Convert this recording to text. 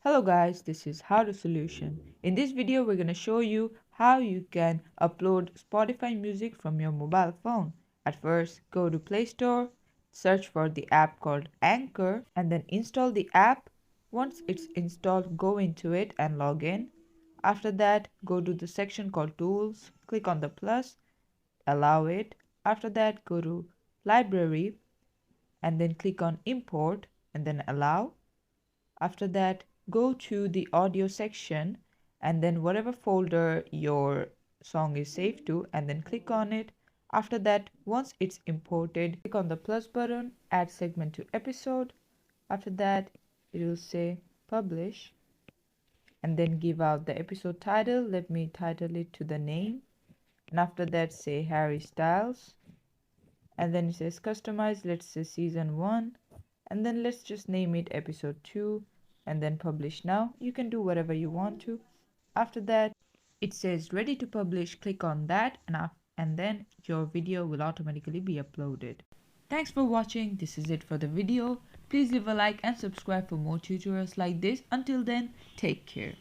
Hello guys, this is How to Solution. In this video, we're going to show you how you can upload Spotify music from your mobile phone. At first, go to Play Store, search for the app called Anchor, and then install the app. Once it's installed, go into it and log in. After that, go to the section called Tools, click on the plus, allow it. After that, go to Library and then click on Import and then allow. After that, go to the audio section and then whatever folder your song is saved to, and then click on it. After that, once it's imported, click on the plus button, add segment to episode. After that, it will say publish and then give out the episode title. Let me title it to the name. And after that, say Harry Styles. And then it says customize, let's say season 1. And then let's just name it episode 2 and then publish now. You can do whatever you want to. After that, it says ready to publish. Click on that and then your video will automatically be uploaded. Thanks for watching. This is it for the video. Please leave a like and subscribe for more tutorials like this. Until then, take care.